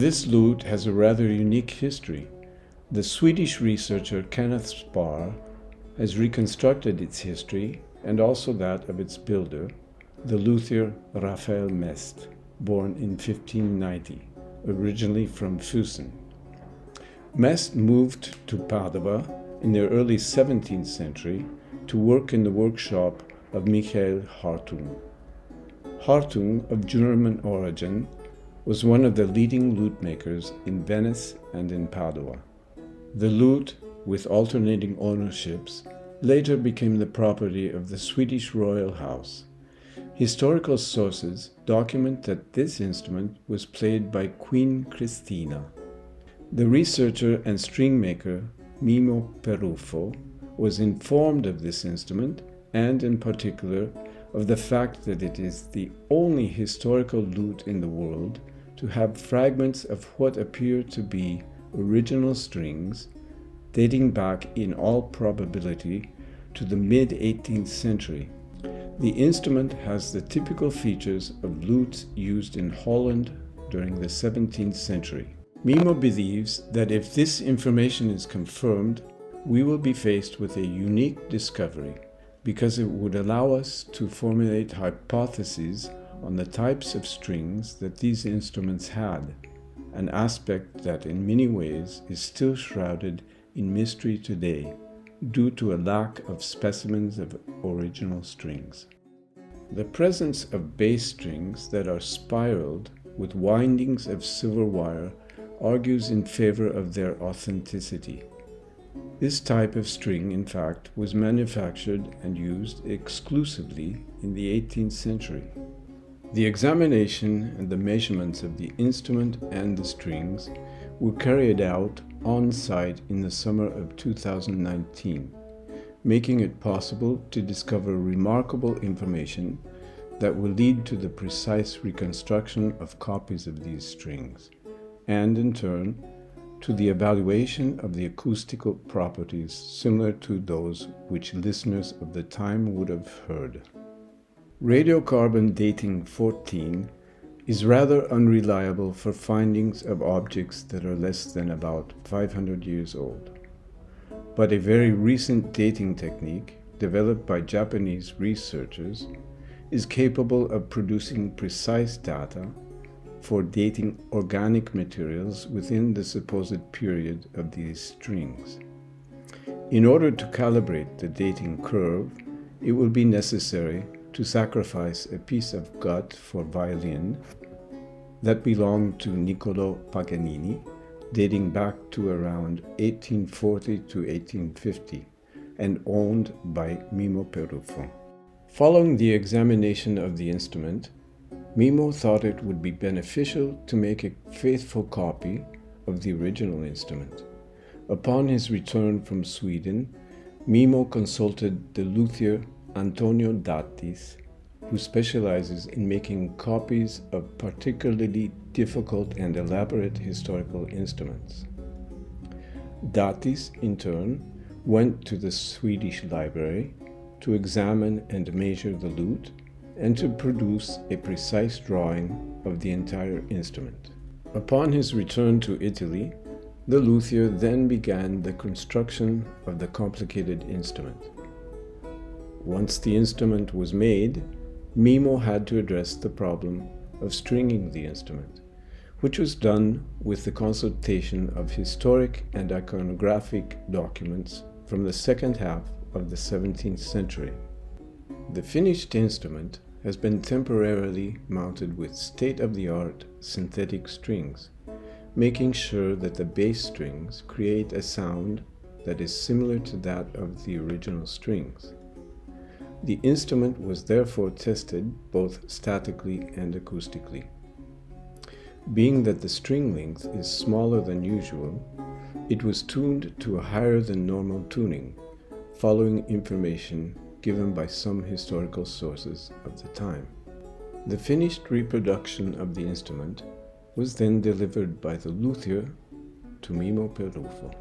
This lute has a rather unique history. The Swedish researcher Kenneth Sparr has reconstructed its history and also that of its builder, the luthier Raphael Mest, born in 1590, originally from Fusen. Mest moved to Padua in the early 17th century to work in the workshop of Michael Hartung. Hartung, of German origin, was one of the leading lute makers in Venice and in Padua. The lute, with alternating ownerships, later became the property of the Swedish royal house. Historical sources document that this instrument was played by Queen Christina. The researcher and string maker Mimmo Peruffo was informed of this instrument and, in particular, of the fact that it is the only historical lute in the world to have fragments of what appear to be original strings dating back in all probability to the mid-18th century. The instrument has the typical features of lutes used in Holland during the 17th century. Mimmo believes that if this information is confirmed, we will be faced with a unique discovery because it would allow us to formulate hypotheses on the types of strings that these instruments had, an aspect that in many ways is still shrouded in mystery today due to a lack of specimens of original strings. The presence of bass strings that are spiraled with windings of silver wire argues in favor of their authenticity. This type of string, in fact, was manufactured and used exclusively in the 18th century. The examination and the measurements of the instrument and the strings were carried out on-site in the summer of 2019, making it possible to discover remarkable information that will lead to the precise reconstruction of copies of these strings, and in turn, to the evaluation of the acoustical properties similar to those which listeners of the time would have heard. Radiocarbon dating 14 is rather unreliable for findings of objects that are less than about 500 years old. But a very recent dating technique, developed by Japanese researchers, is capable of producing precise data for dating organic materials within the supposed period of these strings. In order to calibrate the dating curve, it will be necessary to sacrifice a piece of gut for violin that belonged to Niccolò Paganini, dating back to around 1840 to 1850, and owned by Mimmo Peruffo. Following the examination of the instrument, Mimmo thought it would be beneficial to make a faithful copy of the original instrument. Upon his return from Sweden, Mimmo consulted the luthier Antonio Dattis, who specializes in making copies of particularly difficult and elaborate historical instruments. Dattis, in turn, went to the Swedish library to examine and measure the lute and to produce a precise drawing of the entire instrument. Upon his return to Italy, the luthier then began the construction of the complicated instrument. Once the instrument was made, Mimmo had to address the problem of stringing the instrument, which was done with the consultation of historic and iconographic documents from the second half of the 17th century. The finished instrument has been temporarily mounted with state-of-the-art synthetic strings, making sure that the bass strings create a sound that is similar to that of the original strings. The instrument was therefore tested both statically and acoustically. Being that the string length is smaller than usual, it was tuned to a higher than normal tuning, following information given by some historical sources of the time. The finished reproduction of the instrument was then delivered by the luthier to Mimmo Peruffo.